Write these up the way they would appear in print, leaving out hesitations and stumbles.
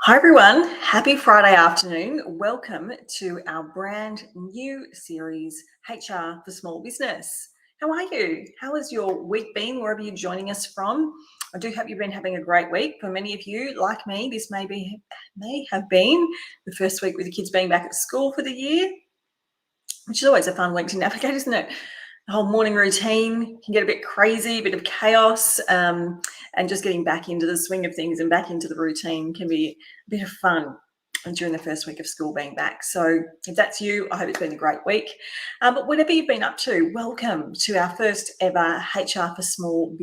Hi everyone, happy Friday afternoon. Welcome to our brand new series, HR for Small Business. How are you? How has your week been, wherever you're joining us from? I do hope you've been having a great week. For many of you, like me, this may have been the first week with the kids being back at school for the year, which is always a fun week to navigate, isn't it? The whole morning routine can get a bit crazy, a bit of chaos, and just getting back into the swing of things and back into the routine can be a bit of fun during the first week of school being back. So if that's you, I hope it's been a great week. But whatever you've been up to, welcome to our first ever HR for Small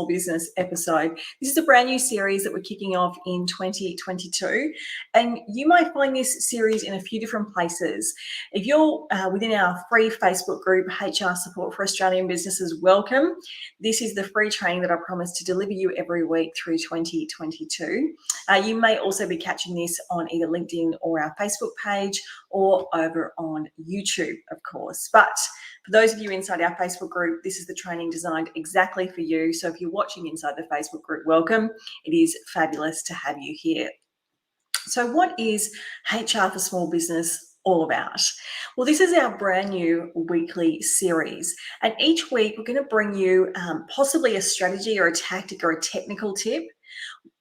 Business episode. This is a brand new series that we're kicking off in 2022, and you might find this series in a few different places. If you're within our free Facebook group, HR Support for Australian Businesses, welcome. This is the free training that I promise to deliver you every week through 2022. You may also be catching this on either LinkedIn or our Facebook page or over on YouTube, of course. But for those of you inside our Facebook group, this is the training designed exactly for you. So if you're watching inside the Facebook group, welcome. It is fabulous to have you here. So what is HR for Small Business all about? Well, this is our brand new weekly series, and each week we're going to bring you possibly a strategy or a tactic or a technical tip,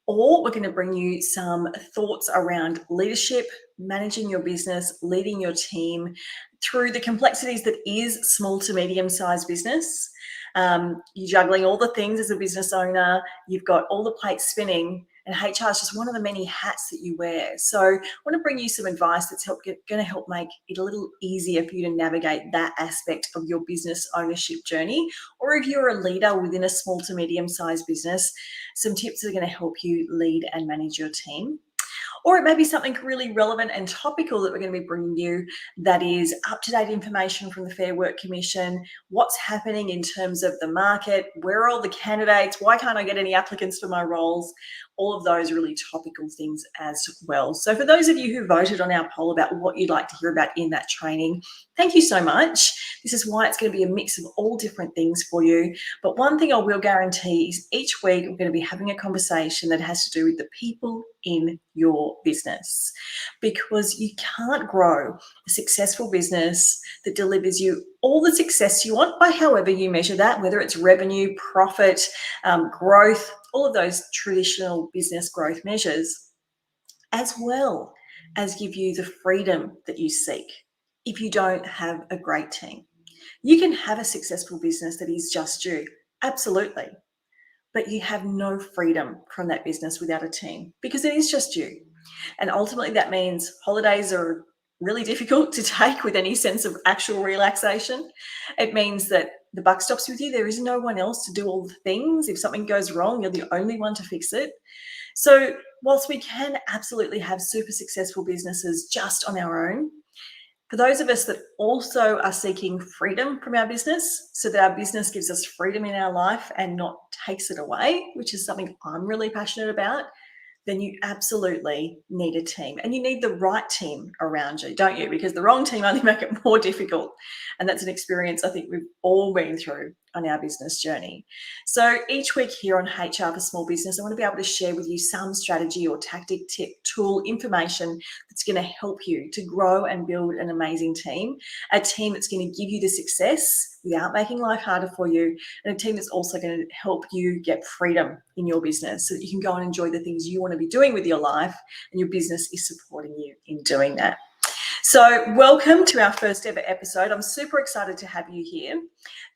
or we're going to bring you some thoughts around leadership, managing your business, leading your team through the complexities that is small to medium-sized business. You're juggling all the things as a business owner, you've got all the plates spinning, and HR is just one of the many hats that you wear. So I want to bring you some advice that's going to help make it a little easier for you to navigate that aspect of your business ownership journey. Or if you're a leader within a small to medium-sized business, some tips that are going to help you lead and manage your team. Or it may be something really relevant and topical that we're going to be bringing you, that is up-to-date information from the Fair Work Commission, what's happening in terms of the market, where are all the candidates, why can't I get any applicants for my roles, all of those really topical things as well. So for those of you who voted on our poll about what you'd like to hear about in that training, thank you so much. This is why it's going to be a mix of all different things for you. But one thing I will guarantee is each week we're going to be having a conversation that has to do with the people in your business, because you can't grow a successful business that delivers you all the success you want by however you measure that, whether it's revenue, profit, growth, all of those traditional business growth measures, as well as give you the freedom that you seek if you don't have a great team. You can have a successful business that is just you, absolutely, but you have no freedom from that business without a team, because it is just you. And ultimately that means holidays are really difficult to take with any sense of actual relaxation. It means that the buck stops with you. There is no one else to do all the things. If something goes wrong, you're the only one to fix it. So whilst we can absolutely have super successful businesses just on our own, for those of us that also are seeking freedom from our business, so that our business gives us freedom in our life and not takes it away, which is something I'm really passionate about, then you absolutely need a team, and you need the right team around you, don't you? Because the wrong team only make it more difficult. And that's an experience I think we've all been through on our business journey. So each week here on HR for Small Business, I want to be able to share with you some strategy or tactic, tip, tool, information that's going to help you to grow and build an amazing team, a team that's going to give you the success without making life harder for you, and a team that's also going to help you get freedom in your business so that you can go and enjoy the things you want to be doing with your life, and your business is supporting you in doing that. So welcome to our first ever episode. I'm super excited to have you here.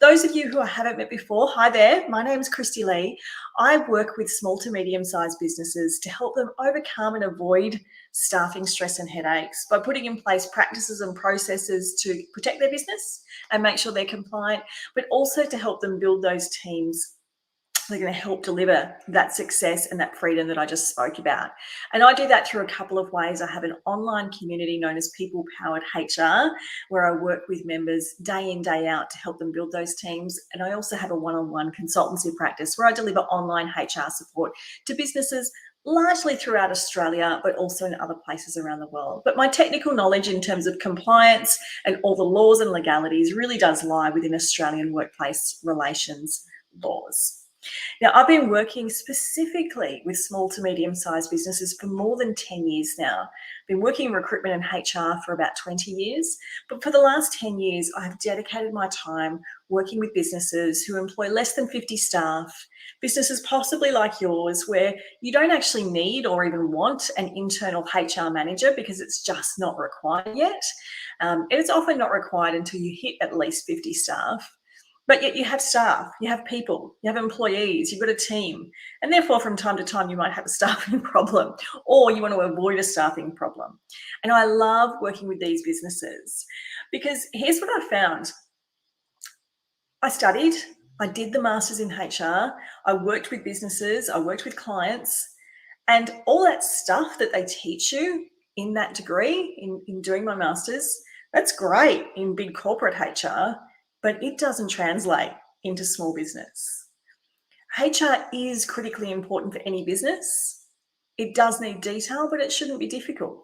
Those of you who I haven't met before, hi there. My name is Kristy-Lee. I work with small to medium-sized businesses to help them overcome and avoid staffing stress and headaches by putting in place practices and processes to protect their business and make sure they're compliant, but also to help them build those teams. They're going to help deliver that success and that freedom that I just spoke about. And I do that through a couple of ways. I have an online community known as People Powered HR, where I work with members day in, day out to help them build those teams. And I also have a one-on-one consultancy practice where I deliver online HR support to businesses largely throughout Australia, but also in other places around the world. But my technical knowledge in terms of compliance and all the laws and legalities really does lie within Australian workplace relations laws. Now, I've been working specifically with small to medium-sized businesses for more than 10 years now. I've been working in recruitment and HR for about 20 years, but for the last 10 years, I've dedicated my time working with businesses who employ less than 50 staff, businesses possibly like yours, where you don't actually need or even want an internal HR manager because it's just not required yet. And it's often not required until you hit at least 50 staff. But yet you have staff, you have people, you have employees, you've got a team. And therefore, from time to time, you might have a staffing problem or you want to avoid a staffing problem. And I love working with these businesses because here's what I found. I studied, I did the masters in HR, I worked with businesses, I worked with clients, and all that stuff that they teach you in that degree, in doing my masters, that's great in big corporate HR, but it doesn't translate into small business. HR is critically important for any business. It does need detail, but it shouldn't be difficult.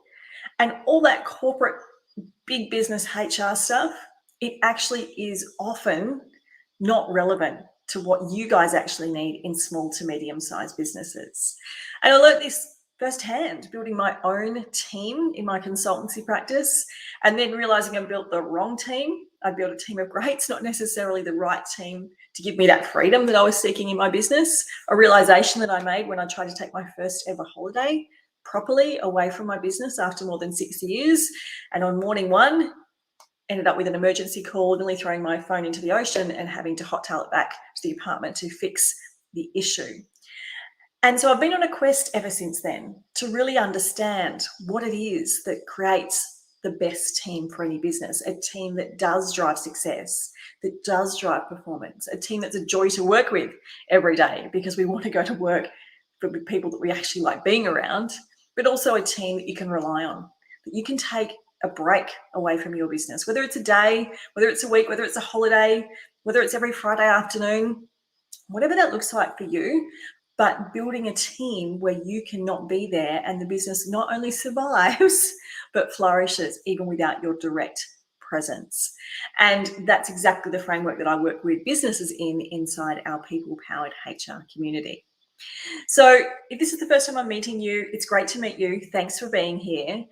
And all that corporate big business HR stuff, it actually is often not relevant to what you guys actually need in small to medium-sized businesses. And I learned this firsthand, building my own team in my consultancy practice, and then realizing I built the wrong team. I built a team of greats, not necessarily the right team to give me that freedom that I was seeking in my business. A realization that I made when I tried to take my first ever holiday properly away from my business after more than 6 years. And on morning one, ended up with an emergency call, nearly throwing my phone into the ocean and having to hot-tail it back to the apartment to fix the issue. And so I've been on a quest ever since then to really understand what it is that creates the best team for any business, a team that does drive success, that does drive performance, a team that's a joy to work with every day because we want to go to work for people that we actually like being around, but also a team that you can rely on, that you can take a break away from your business, whether it's a day, whether it's a week, whether it's a holiday, whether it's every Friday afternoon, whatever that looks like for you. But building a team where you cannot be there and the business not only survives, but flourishes even without your direct presence. And that's exactly the framework that I work with businesses inside our people-powered HR community. So if this is the first time I'm meeting you, it's great to meet you. Thanks for being here.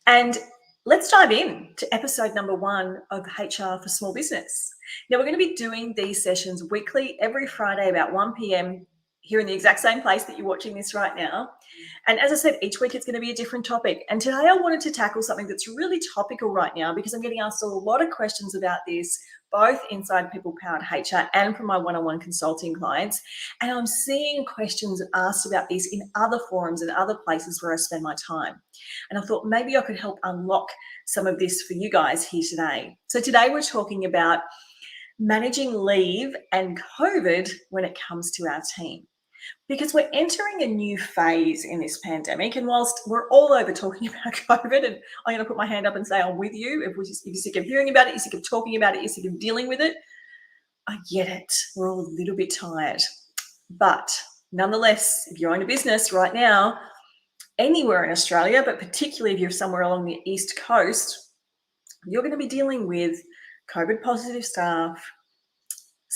And let's dive in to episode number 1 of HR for Small Business. Now, we're going to be doing these sessions weekly, every Friday about 1 p.m. here in the exact same place that you're watching this right now. And as I said, each week it's going to be a different topic. And today I wanted to tackle something that's really topical right now because I'm getting asked a lot of questions about this, both inside People Powered HR and from my one-on-one consulting clients. And I'm seeing questions asked about this in other forums and other places where I spend my time. And I thought maybe I could help unlock some of this for you guys here today. So today we're talking about managing leave and COVID when it comes to our team. Because we're entering a new phase in this pandemic, and whilst we're all over talking about COVID, and I'm going to put my hand up and say I'm with you, if you're sick of hearing about it, you're sick of talking about it, you're sick of dealing with it, I get it. We're all a little bit tired. But nonetheless, if you own a business right now, anywhere in Australia, but particularly if you're somewhere along the East Coast, you're going to be dealing with COVID positive staff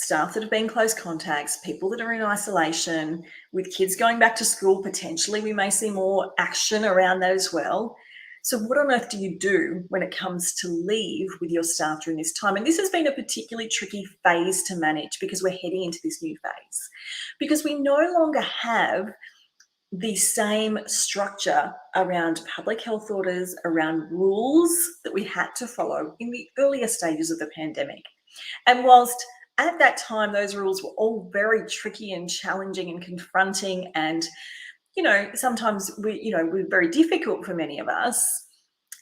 that have been close contacts, people that are in isolation, with kids going back to school, potentially we may see more action around that as well. So what on earth do you do when it comes to leave with your staff during this time? And this has been a particularly tricky phase to manage because we're heading into this new phase, because we no longer have the same structure around public health orders, around rules that we had to follow in the earlier stages of the pandemic. And whilst at that time, those rules were all very tricky and challenging and confronting, and, sometimes were very difficult for many of us.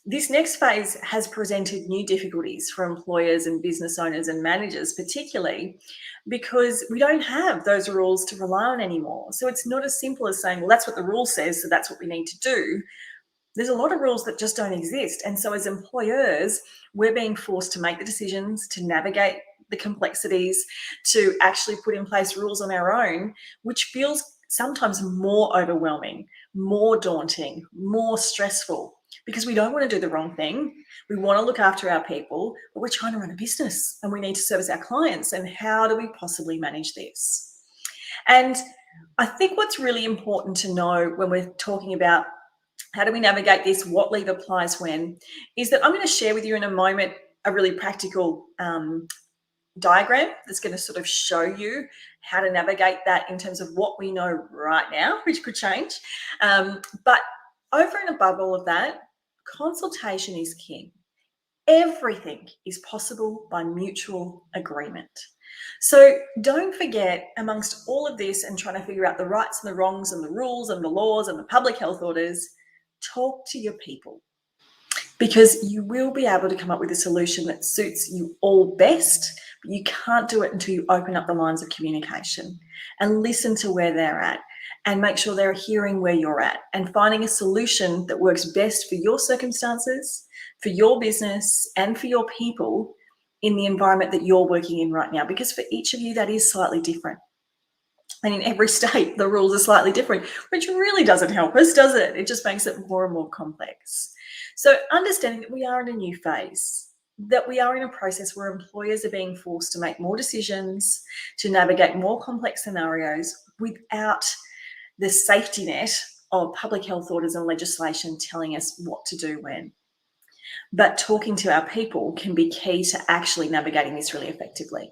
This next phase has presented new difficulties for employers and business owners and managers, particularly because we don't have those rules to rely on anymore. So it's not as simple as saying, well, that's what the rule says, so that's what we need to do. There's a lot of rules that just don't exist. And so as employers, we're being forced to make the decisions, to navigate the complexities, to actually put in place rules on our own, which feels sometimes more overwhelming, more daunting, more stressful, because we don't want to do the wrong thing. We want to look after our people, but we're trying to run a business and we need to service our clients. And how do we possibly manage this? And I think what's really important to know when we're talking about how do we navigate this, what leave applies when, is that I'm going to share with you in a moment a really practical diagram that's going to sort of show you how to navigate that in terms of what we know right now, which could change. But over and above all of that, consultation is king. Everything is possible by mutual agreement. So don't forget, amongst all of this and trying to figure out the rights and the wrongs and the rules and the laws and the public health orders, talk to your people, because you will be able to come up with a solution that suits you all best, but you can't do it until you open up the lines of communication and listen to where they're at and make sure they're hearing where you're at and finding a solution that works best for your circumstances, for your business, and for your people in the environment that you're working in right now, because for each of you, that is slightly different. And in every state, the rules are slightly different, which really doesn't help us, does it? It just makes it more and more complex. So understanding that we are in a new phase, that we are in a process where employers are being forced to make more decisions, to navigate more complex scenarios without the safety net of public health orders and legislation telling us what to do when. But talking to our people can be key to actually navigating this really effectively.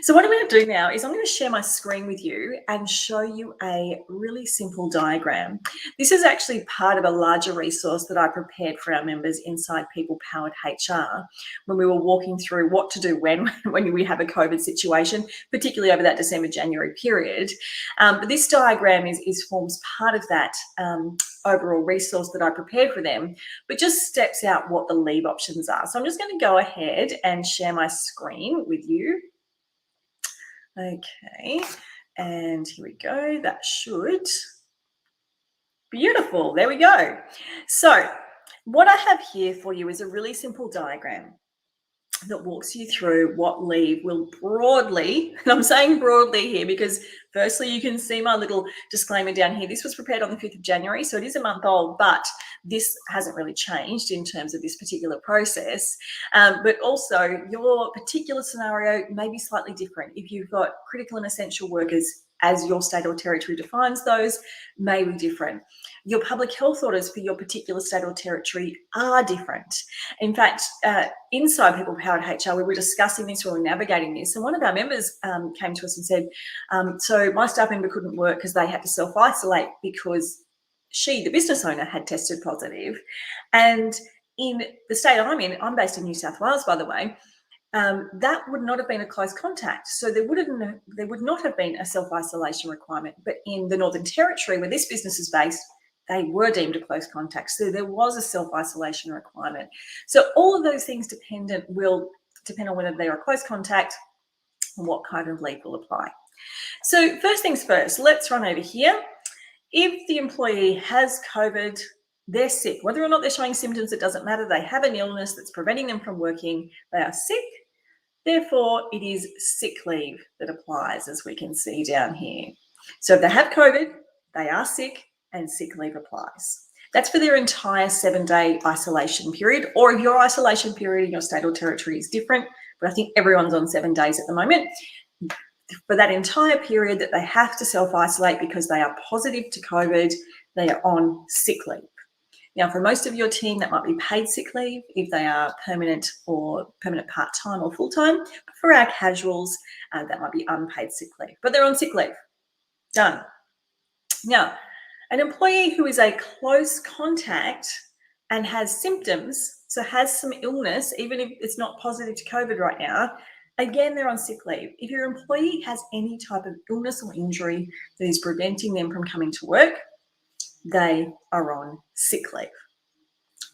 So what I'm going to do now is I'm going to share my screen with you and show you a really simple diagram. This is actually part of a larger resource that I prepared for our members inside People Powered HR when we were walking through what to do when we have a COVID situation, particularly over that December-January period. But this diagram forms part of that overall resource that I prepared for them, but just steps out what the leave options are. So I'm just going to go ahead and share my screen with you. Okay, and here we go. That should, beautiful, there we go. So what I have here for you is a really simple diagram that walks you through what leave will broadly, and I'm saying broadly here because firstly, you can see my little disclaimer down here. This was prepared on the 5th of January, so it is a month old, but this hasn't really changed in terms of this particular process. But also your particular scenario may be slightly different. If you've got critical and essential workers, as your state or territory defines those, may be different. Your public health orders for your particular state or territory are different. In fact, inside People Powered HR, we were discussing this, we were navigating this, and one of our members came to us and said, so my staff member couldn't work because they had to self-isolate because she, the business owner, had tested positive. And in the state I'm in, I'm based in New South Wales, by the way, that would not have been a close contact. So there would not have been a self-isolation requirement. But in the Northern Territory, where this business is based, they were deemed a close contact. So there was a self-isolation requirement. So all of those things will depend on whether they're a close contact and what kind of leave will apply. So first things first, let's run over here. If the employee has COVID, they're sick, whether or not they're showing symptoms, it doesn't matter. They have an illness that's preventing them from working. They are sick. Therefore, it is sick leave that applies, as we can see down here. So if they have COVID, they are sick, and sick leave applies. That's for their entire 7-day isolation period, or if your isolation period in your state or territory is different, but I think everyone's on 7 days at the moment. For that entire period that they have to self-isolate because they are positive to COVID, they are on sick leave. Now, for most of your team, that might be paid sick leave if they are permanent part-time or full-time. But for our casuals, that might be unpaid sick leave. But they're on sick leave. Done. Now, an employee who is a close contact and has symptoms, so has some illness, even if it's not positive to COVID right now, again, they're on sick leave. If your employee has any type of illness or injury that is preventing them from coming to work, they are on sick leave.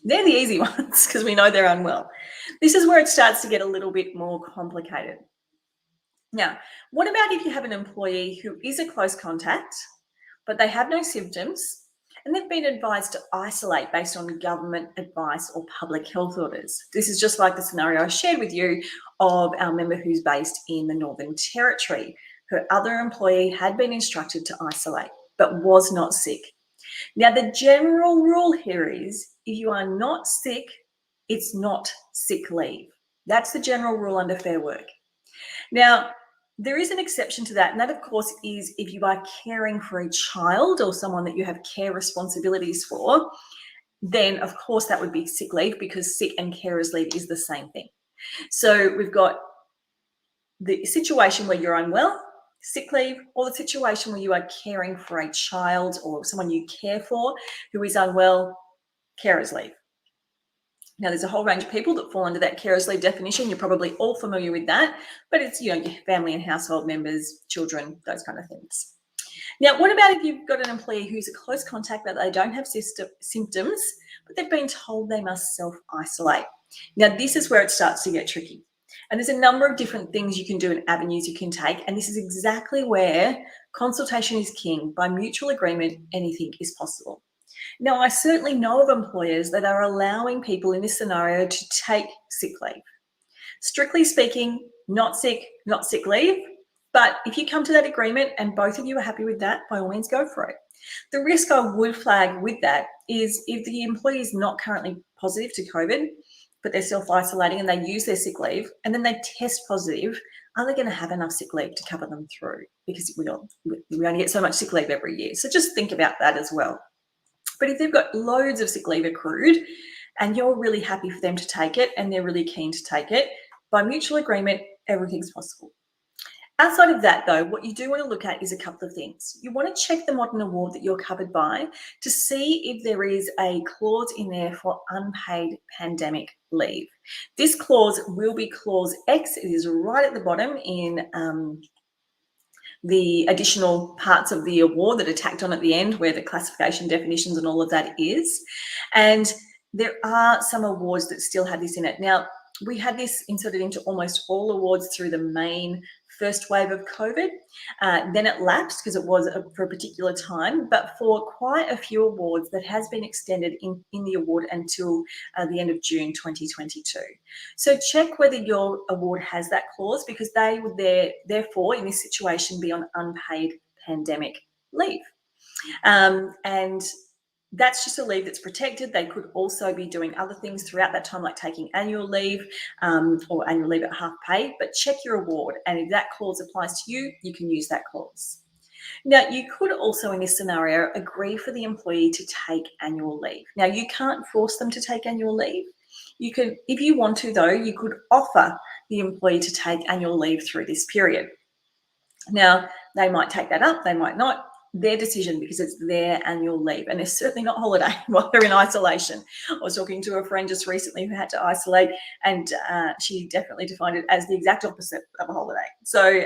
They're the easy ones because we know they're unwell. This is where it starts to get a little bit more complicated. Now, what about if you have an employee who is a close contact, but they have no symptoms and they've been advised to isolate based on government advice or public health orders? This is just like the scenario I shared with you of our member who's based in the Northern Territory. Her other employee had been instructed to isolate, but was not sick. Now, the general rule here is if you are not sick, it's not sick leave. That's the general rule under Fair Work. Now, There is an exception to that, and that, of course, is if you are caring for a child or someone that you have care responsibilities for, then, of course, that would be sick leave, because sick and carers leave is the same thing. So we've got the situation where you're unwell, sick leave, or the situation where you are caring for a child or someone you care for who is unwell, carers leave. Now, there's a whole range of people that fall under that carers leave definition. You're probably all familiar with that, but it's, your family and household members, children, those kind of things. Now, what about if you've got an employee who's a close contact but they don't have symptoms, but they've been told they must self-isolate? Now, this is where it starts to get tricky. And there's a number of different things you can do and avenues you can take. And this is exactly where consultation is king. By mutual agreement, anything is possible. Now, I certainly know of employers that are allowing people in this scenario to take sick leave. Strictly speaking, not sick leave. But if you come to that agreement and both of you are happy with that, by all means, go for it. The risk I would flag with that is if the employee is not currently positive to COVID, but they're self-isolating and they use their sick leave and then they test positive, are they going to have enough sick leave to cover them through? Because we only get so much sick leave every year. So just think about that as well. But if they've got loads of sick leave accrued and you're really happy for them to take it and they're really keen to take it, by mutual agreement, everything's possible. Outside of that, though, what you do want to look at is a couple of things. You want to check the modern award that you're covered by to see if there is a clause in there for unpaid pandemic leave. This clause will be clause X. It is right at the bottom in the additional parts of the award that are tacked on at the end, where the classification definitions and all of that is. And there are some awards that still have this in it. Now, we had this inserted into almost all awards through the main first wave of COVID. Then it lapsed because it was for a particular time, but for quite a few awards that has been extended in the award until the end of June 2022. So check whether your award has that clause, because they would therefore in this situation be on unpaid pandemic leave. And that's just a leave that's protected. They could also be doing other things throughout that time, like taking annual leave or annual leave at half pay, but check your award. And if that clause applies to you, you can use that clause. Now, you could also in this scenario agree for the employee to take annual leave. Now, you can't force them to take annual leave. You can, if you want to though, you could offer the employee to take annual leave through this period. Now, they might take that up, they might not. Their decision, because it's their annual leave, and it's certainly not holiday while they're in isolation. I was talking to a friend just recently who had to isolate, and she definitely defined it as the exact opposite of a holiday. So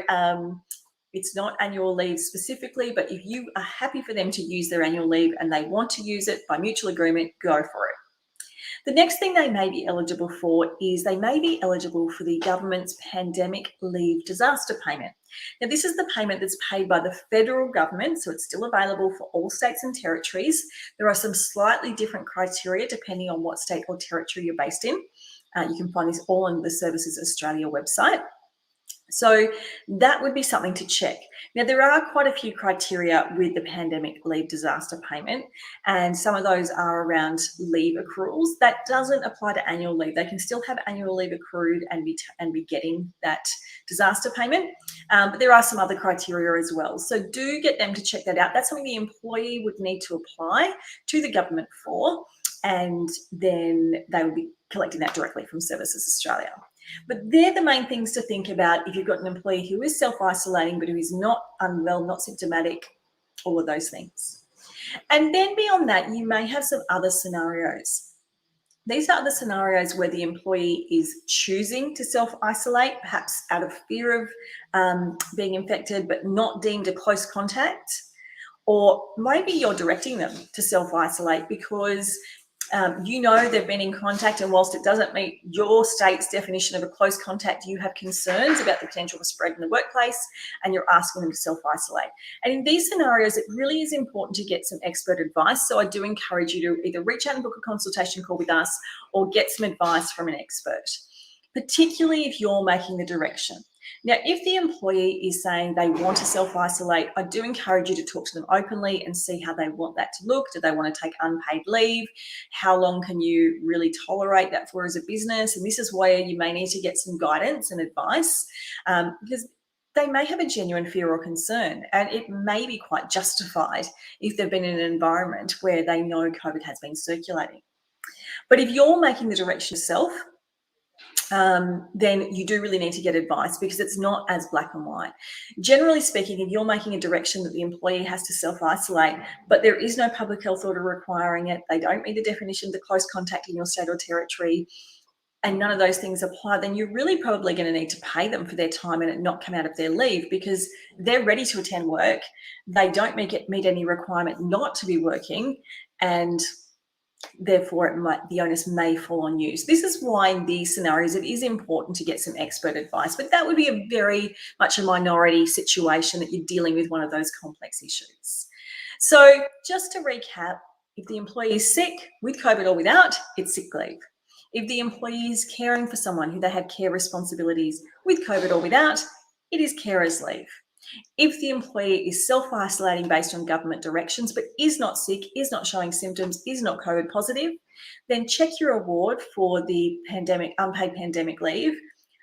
it's not annual leave specifically, but if you are happy for them to use their annual leave and they want to use it by mutual agreement, go for it. The next thing they may be eligible for is they may be eligible for the government's pandemic leave disaster payment. Now, this is the payment that's paid by the federal government, so it's still available for all states and territories. There are some slightly different criteria depending on what state or territory you're based in. You can find this all on the Services Australia website. So that would be something to check. Now, there are quite a few criteria with the pandemic leave disaster payment, and some of those are around leave accruals. That doesn't apply to annual leave. They can still have annual leave accrued and be getting that disaster payment, but there are some other criteria as well. So do get them to check that out. That's something the employee would need to apply to the government for, and then they will be collecting that directly from Services Australia. But they're the main things to think about if you've got an employee who is self-isolating but who is not unwell, not symptomatic, all of those things. And then beyond that, you may have some other scenarios. These are the scenarios where the employee is choosing to self-isolate, perhaps out of fear of being infected but not deemed a close contact, or maybe you're directing them to self-isolate because you know they've been in contact, and whilst it doesn't meet your state's definition of a close contact, you have concerns about the potential for spread in the workplace, and you're asking them to self-isolate. And in these scenarios, it really is important to get some expert advice. So I do encourage you to either reach out and book a consultation call with us or get some advice from an expert, particularly if you're making the direction. Now, if the employee is saying they want to self-isolate, I do encourage you to talk to them openly and see how they want that to look. Do they want to take unpaid leave? How long can you really tolerate that for as a business? And this is where you may need to get some guidance and advice, because they may have a genuine fear or concern, and it may be quite justified if they've been in an environment where they know COVID has been circulating. But if you're making the direction yourself, then you do really need to get advice, because it's not as black and white. Generally speaking, if you're making a direction that the employee has to self-isolate, but there is no public health order requiring it, they don't meet the definition of the close contact in your state or territory, and none of those things apply, then you're really probably going to need to pay them for their time and it not come out of their leave, because they're ready to attend work. They don't meet any requirement not to be working, and therefore the onus may fall on you. So this is why in these scenarios it is important to get some expert advice, but that would be a very much a minority situation that you're dealing with one of those complex issues. So just to recap, if the employee is sick with COVID or without, it's sick leave. If the employee is caring for someone who they have care responsibilities with COVID or without, it is carer's leave. If the employee is self-isolating based on government directions but is not sick, is not showing symptoms, is not COVID positive, then check your award for the unpaid pandemic leave.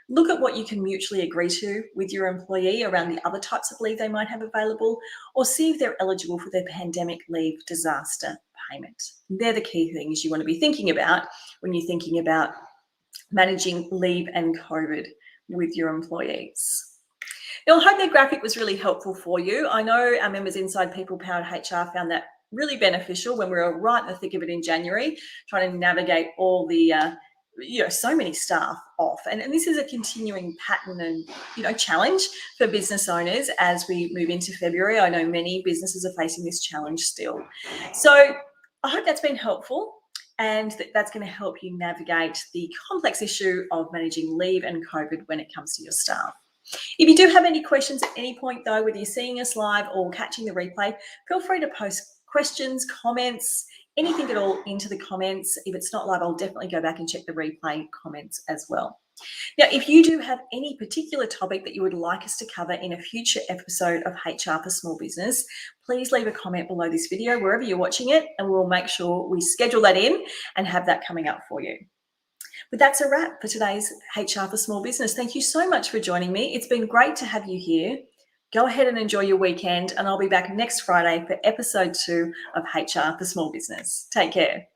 Look at what you can mutually agree to with your employee around the other types of leave they might have available, or see if they're eligible for their pandemic leave disaster payment. They're the key things you want to be thinking about when you're thinking about managing leave and COVID with your employees. Now, I hope that graphic was really helpful for you. I know our members inside People Powered HR found that really beneficial when we were right in the thick of it in January, trying to navigate all the, so many staff off. And this is a continuing pattern and, challenge for business owners as we move into February. I know many businesses are facing this challenge still. So I hope that's been helpful, and that's going to help you navigate the complex issue of managing leave and COVID when it comes to your staff. If you do have any questions at any point, though, whether you're seeing us live or catching the replay, feel free to post questions, comments, anything at all into the comments. If it's not live, I'll definitely go back and check the replay comments as well. Now, if you do have any particular topic that you would like us to cover in a future episode of HR for Small Business, please leave a comment below this video, wherever you're watching it, and we'll make sure we schedule that in and have that coming up for you. But that's a wrap for today's HR for Small Business. Thank you so much for joining me. It's been great to have you here. Go ahead and enjoy your weekend, and I'll be back next Friday for episode 2 of HR for Small Business. Take care.